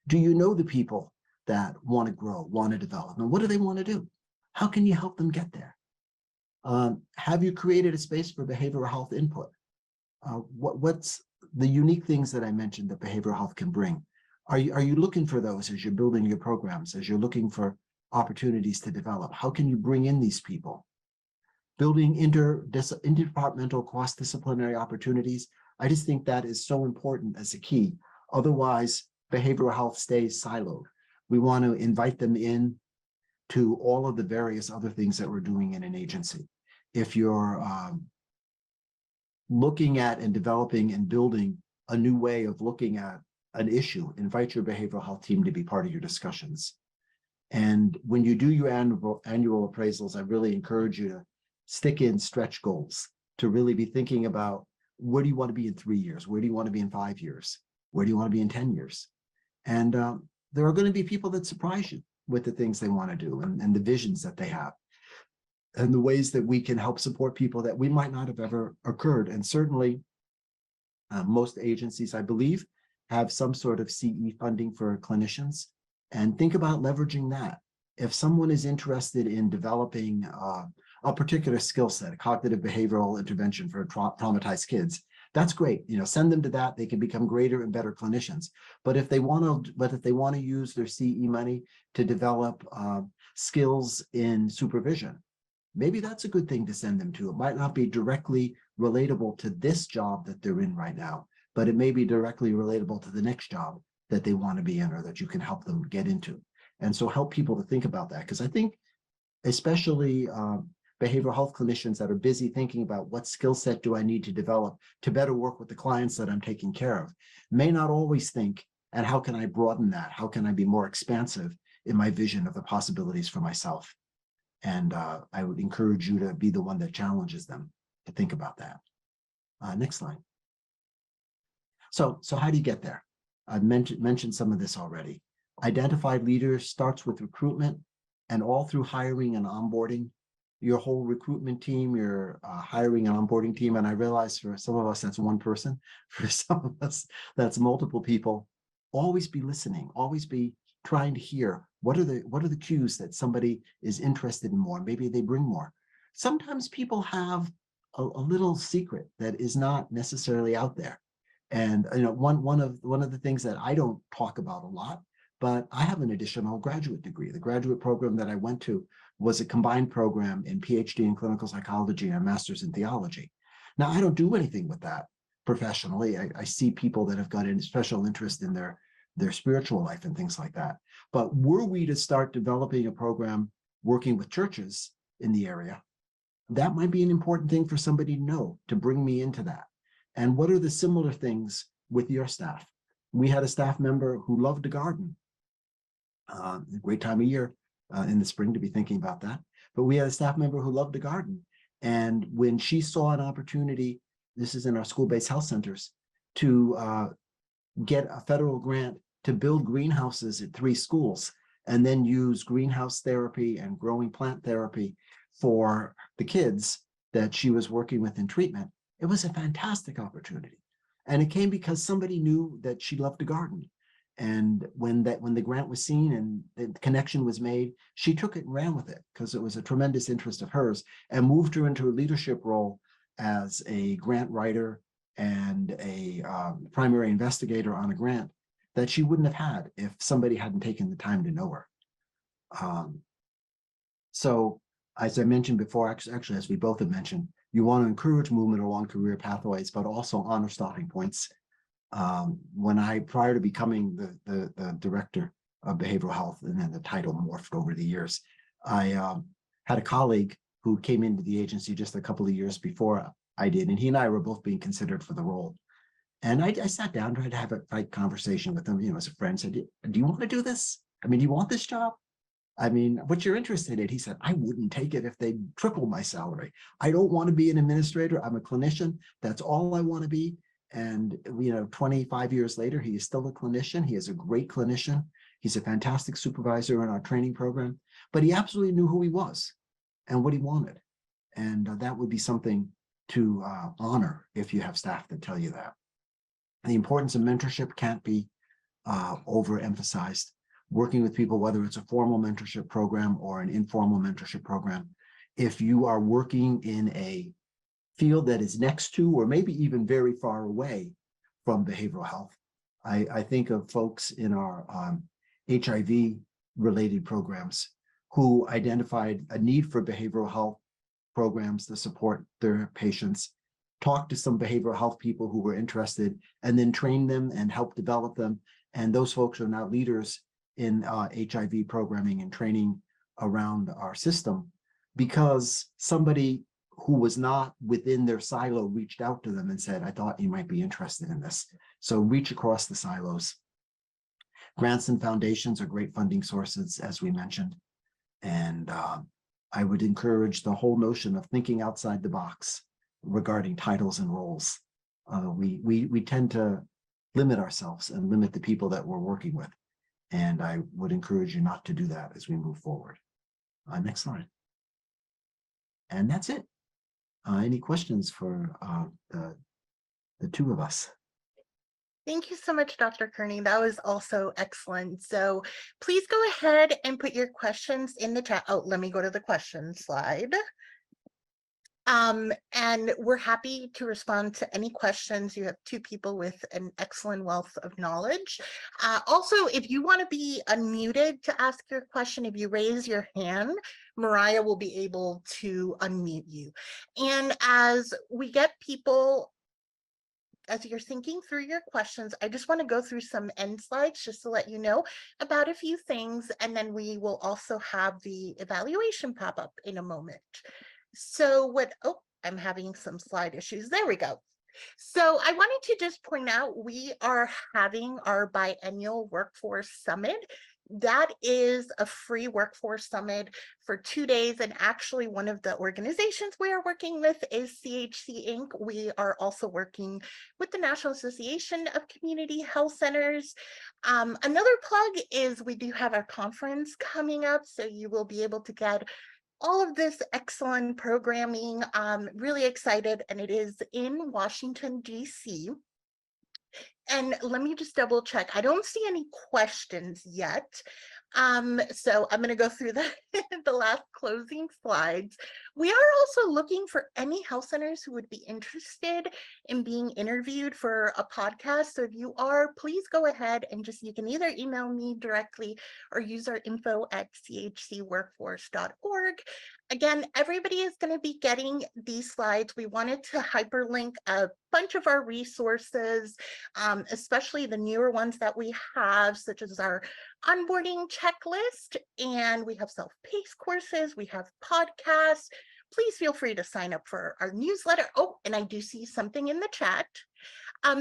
Do you know the people that want to grow, want to develop? And what do they want to do? How can you help them get there? Have you created a space for behavioral health input? What's the unique things that I mentioned that behavioral health can bring? Are you looking for those as you're building your programs, as you're looking for opportunities to develop? How can you bring in these people? Building interdepartmental cross-disciplinary opportunities. I just think that is so important as a key. Otherwise, behavioral health stays siloed. We want to invite them in to all of the various other things that we're doing in an agency. If you're looking at and developing and building a new way of looking at an issue, invite your behavioral health team to be part of your discussions. And when you do your annual appraisals, I really encourage you to stick in stretch goals, to really be thinking about where do you want to be in 3 years? Where do you want to be in 5 years? Where do you want to be in 10 years? And there are going to be people that surprise you with the things they want to do and the visions that they have and the ways that we can help support people that we might not have ever occurred. And certainly most agencies, I believe, have some sort of CE funding for clinicians, and think about leveraging that. If someone is interested in developing a particular skill set, a cognitive behavioral intervention for traumatized kids, that's great. Send them to that. They can become greater and better clinicians. But if they want to use their CE money to develop skills in supervision, maybe that's a good thing to send them to. It might not be directly relatable to this job that they're in right now, but it may be directly relatable to the next job that they want to be in or that you can help them get into. And so help people to think about that, because I think especially behavioral health clinicians that are busy thinking about what skill set do I need to develop to better work with the clients that I'm taking care of, may not always think, and how can I broaden that? How can I be more expansive in my vision of the possibilities for myself? And I would encourage you to be the one that challenges them to think about that. Next slide. So how do you get there? I've mentioned some of this already. Identified leaders starts with recruitment, and all through hiring and onboarding, your whole recruitment team, your hiring and onboarding team. And I realize for some of us, that's one person. For some of us, that's multiple people. Always be listening, always be trying to hear what are the cues that somebody is interested in more. Maybe they bring more. Sometimes people have a little secret that is not necessarily out there. And one of the things that I don't talk about a lot, but I have an additional graduate degree. The graduate program that I went to was a combined program in PhD in clinical psychology and a master's in theology. Now, I don't do anything with that professionally. I see people that have got a special interest in their spiritual life and things like that. But were we to start developing a program working with churches in the area, that might be an important thing for somebody to know, to bring me into that. And what are the similar things with your staff? We had a staff member who loved to garden. A great time of year in the spring to be thinking about that. But we had a staff member who loved to garden. And when she saw an opportunity this is in our school-based health centers, to get a federal grant to build greenhouses at 3 schools and then use greenhouse therapy and growing plant therapy for the kids that she was working with in treatment. It was a fantastic opportunity. And it came because somebody knew that she loved to garden. And when the grant was seen and the connection was made, she took it and ran with it because it was a tremendous interest of hers, and moved her into a leadership role as a grant writer and a primary investigator on a grant that she wouldn't have had if somebody hadn't taken the time to know her. So as I mentioned before, actually, as we both have mentioned, you want to encourage movement along career pathways, but also honor starting points. Prior to becoming the director of behavioral health, and then the title morphed over the years, I had a colleague who came into the agency just a couple of years before I did, and he and I were both being considered for the role. And I sat down, tried to have a conversation with him, as a friend, said, do you want to do this? I mean, do you want this job? I mean, what you're interested in? He said, I wouldn't take it if they tripled my salary. I don't want to be an administrator. I'm a clinician. That's all I want to be. And, 25 years later, he is still a clinician. He is a great clinician. He's a fantastic supervisor in our training program, but he absolutely knew who he was and what he wanted. And that would be something to honor if you have staff that tell you that. The importance of mentorship can't be overemphasized. Working with people, whether it's a formal mentorship program or an informal mentorship program, if you are working in a field that is next to, or maybe even very far away from behavioral health, I think of folks in our HIV related programs who identified a need for behavioral health programs to support their patients, talk to some behavioral health people who were interested, and then train them and help develop them. And those folks are now leaders in HIV programming and training around our system, because somebody who was not within their silo reached out to them and said, I thought you might be interested in this. So reach across the silos. Grants and foundations are great funding sources, as we mentioned. And I would encourage the whole notion of thinking outside the box regarding titles and roles. We tend to limit ourselves and limit the people that we're working with. And I would encourage you not to do that as we move forward. Next slide. And that's it. Any questions for the two of us? Thank you so much, Dr. Kearney. That was also excellent. So please go ahead and put your questions in the chat. Oh, let me go to the question slide. And we're happy to respond to any questions. You have 2 people with an excellent wealth of knowledge. Also, if you want to be unmuted to ask your question, if you raise your hand, Mariah will be able to unmute you. And as we get people, as you're thinking through your questions, I just want to go through some end slides just to let you know about a few things, and then we will also have the evaluation pop up in a moment. So I'm having some slide issues. There we go. So I wanted to just point out, we are having our biennial workforce summit. That is a free workforce summit for 2 days. And actually, one of the organizations we are working with is CHC Inc. We are also working with the National Association of Community Health Centers. Another plug is we do have our conference coming up, so you will be able to get all of this excellent programming. Really excited, and it is in Washington, D.C. And let me just double check. I don't see any questions yet. So I'm going to go through the last closing slides. We are also looking for any health centers who would be interested in being interviewed for a podcast. So if you are, please go ahead and you can either email me directly or use our info@chcworkforce.org. Again, everybody is going to be getting these slides. We wanted to hyperlink a bunch of our resources, especially the newer ones that we have, such as our onboarding checklist, and we have self-paced courses, we have podcasts. Please feel free to sign up for our newsletter. Oh, and I do see something in the chat.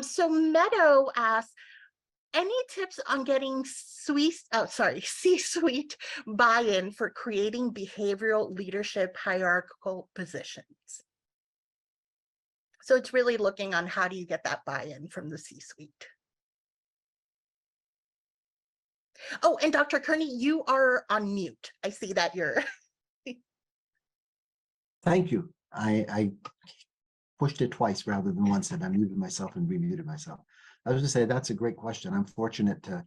So Meadow asks, any tips on getting C-suite buy-in for creating behavioral leadership hierarchical positions? So it's really looking on how do you get that buy-in from the C-suite. Oh, and Dr. Kearney, you are on mute. I see that you're. Thank you. I pushed it twice rather than once, and I muted myself and remuted myself. I was going to say that's a great question. I'm fortunate to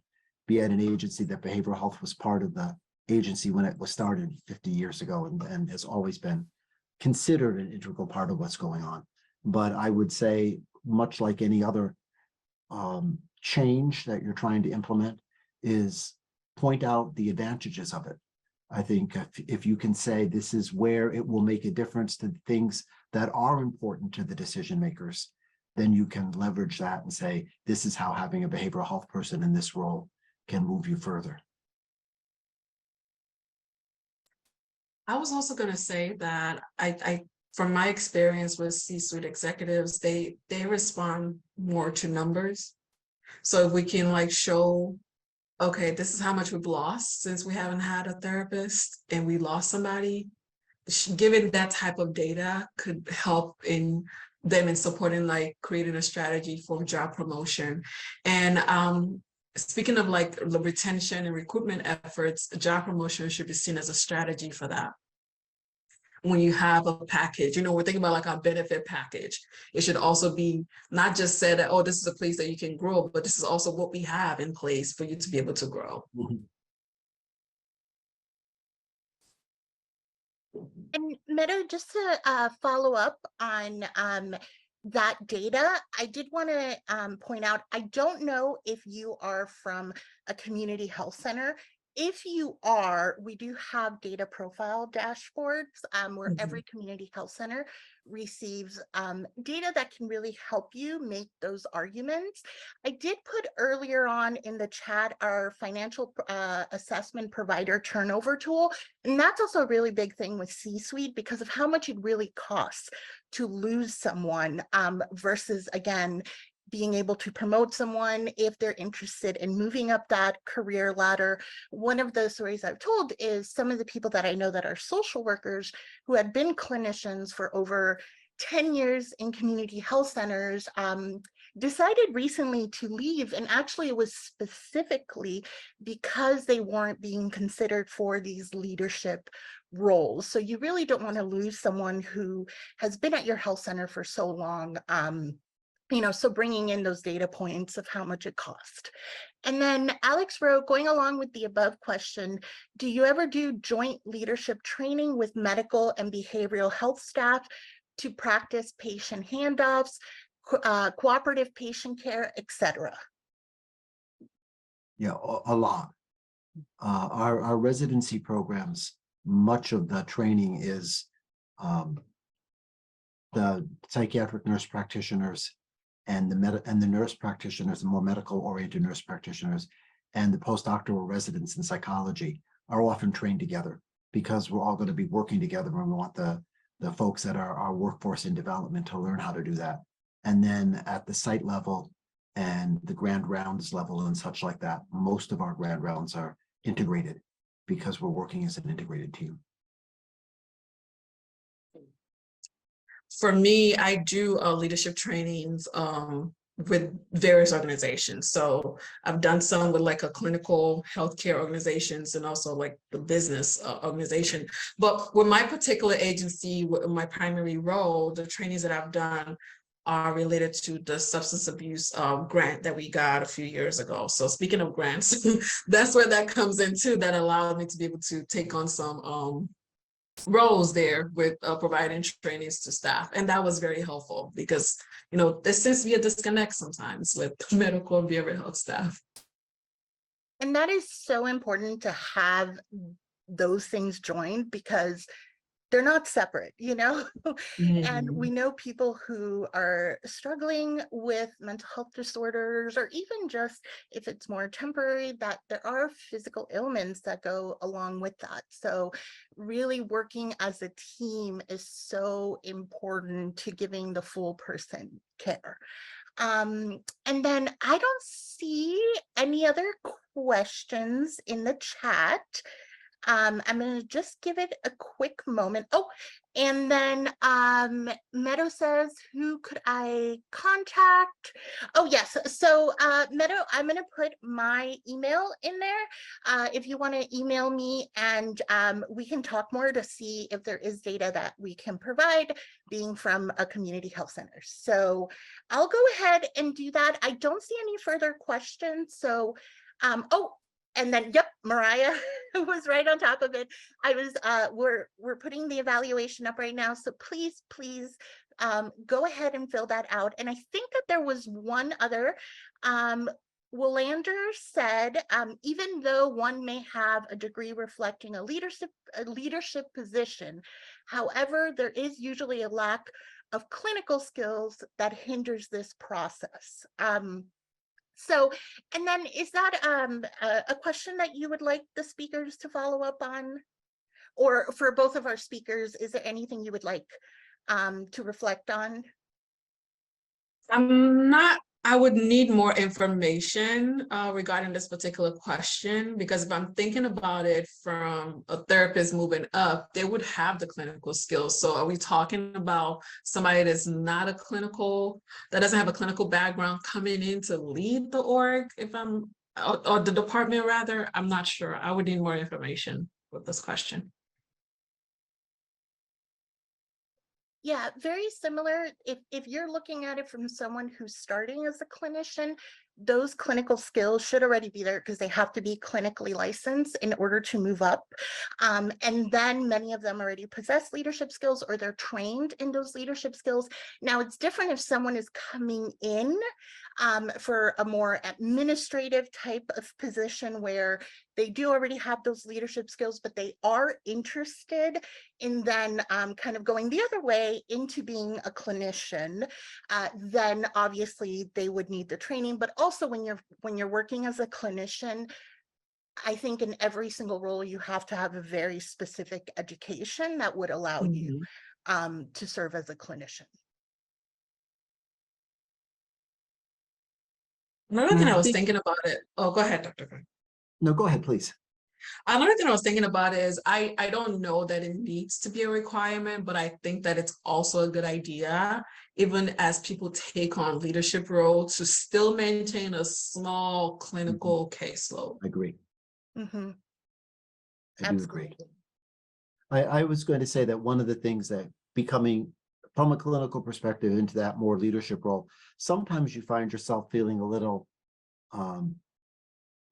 be at an agency that behavioral health was part of the agency when it was started 50 years ago, and has always been considered an integral part of what's going on. But I would say, much like any other change that you're trying to implement, is point out the advantages of it. I think if you can say this is where it will make a difference to things that are important to the decision makers, then you can leverage that and say, this is how having a behavioral health person in this role can move you further. I was also going to say that I from my experience with C-suite executives, they respond more to numbers. So if we can like show, okay, this is how much we've lost since we haven't had a therapist and we lost somebody, giving that type of data could help in them in supporting like creating a strategy for job promotion. And speaking of like the retention and recruitment efforts, job promotion should be seen as a strategy for that. When you have a package, we're thinking about like our benefit package. It should also be not just said that, oh, this is a place that you can grow, but this is also what we have in place for you to be able to grow. And Meadow, just to follow up on that data, I did want to point out, I don't know if you are from a community health center. If you are, we do have data profile dashboards where every community health center receives data that can really help you make those arguments. I did put earlier on in the chat our financial assessment provider turnover tool. And that's also a really big thing with C-suite because of how much it really costs to lose someone versus, again, being able to promote someone if they're interested in moving up that career ladder. One of the stories I've told is some of the people that I know that are social workers who had been clinicians for over 10 years in community health centers decided recently to leave, and actually it was specifically because they weren't being considered for these leadership roles. So you really don't want to lose someone who has been at your health center for so long. So bringing in those data points of how much it cost. And then Alex wrote, going along with the above question, do you ever do joint leadership training with medical and behavioral health staff to practice patient handoffs, cooperative patient care, etc.? Yeah, a lot. Our residency programs, much of the training is the psychiatric nurse practitioners and the nurse practitioners, the more medical oriented nurse practitioners, and the postdoctoral residents in psychology are often trained together because we're all going to be working together, and we want the folks that are our workforce in development to learn how to do that. And then at the site level and the grand rounds level and such like that, most of our grand rounds are integrated because we're working as an integrated team. For me, I do leadership trainings with various organizations. So I've done some with like a clinical healthcare organizations and also like the business organization. But with my particular agency, with my primary role, the trainings that I've done are related to the substance abuse grant that we got a few years ago. So speaking of grants, that's where that comes into, that allowed me to be able to take on some roles there with providing trainings to staff. And that was very helpful because, there seems to be a disconnect sometimes with medical and behavioral health staff. And that is so important to have those things joined because they're not separate, and we know people who are struggling with mental health disorders, or even just if it's more temporary, that there are physical ailments that go along with that. So really working as a team is so important to giving the full person care. And then I don't see any other questions in the chat. I'm going to just give it a quick moment. Oh, and then Meadow says, who could I contact? Oh, yes. So Meadow, I'm going to put my email in there if you want to email me, and we can talk more to see if there is data that we can provide, being from a community health center. So I'll go ahead and do that. I don't see any further questions. So, oh, and then, yep, Mariah was right on top of it. I was, we're putting the evaluation up right now. So please, go ahead and fill that out. And I think that there was one other, Willander said, even though one may have a degree reflecting a leadership position, however, there is usually a lack of clinical skills that hinders this process. So, and then is that a question that you would like the speakers to follow up on? Or for both of our speakers, is there anything you would like to reflect on? I would need more information regarding this particular question, because if I'm thinking about it from a therapist moving up, they would have the clinical skills. So are we talking about somebody that's not a clinical, that doesn't have a clinical background coming in to lead the org, or the department rather? I'm not sure. I would need more information with this question. Yeah, very similar. If you're looking at it from someone who's starting as a clinician, those clinical skills should already be there because they have to be clinically licensed in order to move up. And then many of them already possess leadership skills, or they're trained in those leadership skills. Now, it's different if someone is coming in for a more administrative type of position where they do already have those leadership skills, but they are interested in then kind of going the other way into being a clinician. Then obviously they would need the training. But also when you're working as a clinician, I think in every single role you have to have a very specific education that would allow you to serve as a clinician. Another thing I was thinking about it. Oh, go ahead, Dr. Green. No, go ahead, please. Another thing I was thinking about is I don't know that it needs to be a requirement, but I think that it's also a good idea, even as people take on leadership roles, to still maintain a small clinical caseload. I agree. Mm-hmm. I do agree. I was going to say that one of the things that becoming from a clinical perspective into that more leadership role, sometimes you find yourself feeling a little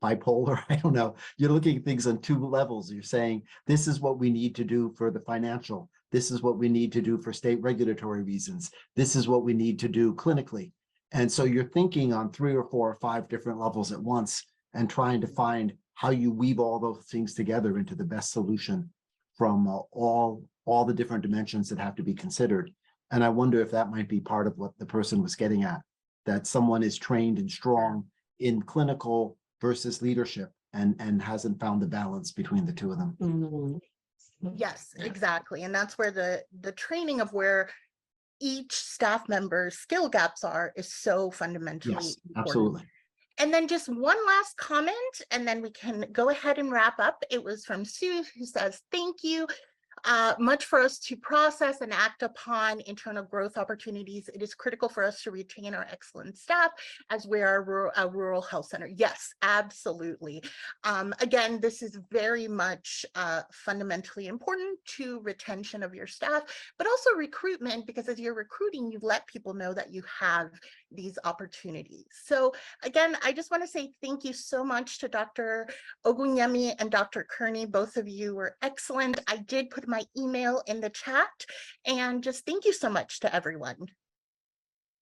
bipolar. I don't know. You're looking at things on two levels. You're saying, this is what we need to do for the financial. This is what we need to do for state regulatory reasons. This is what we need to do clinically. And so you're thinking on 3 or 4 or 5 different levels at once and trying to find how you weave all those things together into the best solution from all the different dimensions that have to be considered. And I wonder if that might be part of what the person was getting at, that someone is trained and strong in clinical versus leadership and hasn't found the balance between the two of them. Yes, exactly. And that's where the training of where each staff member's skill gaps are is so fundamentally Yes, important. absolutely. And then just one last comment, and then we can go ahead and wrap up. It was from Sue, who says, thank you. Much for us to process and act upon internal growth opportunities. It is critical for us to retain our excellent staff as we are a rural health center. Yes, absolutely. Again, this is very much fundamentally important to retention of your staff, but also recruitment, because as you're recruiting, you let people know that you have these opportunities. So again, I just want to say thank you so much to Dr. Ogunyemi and Dr. Kearney. Both of you were excellent. I did put my email in the chat, and just thank you so much to everyone.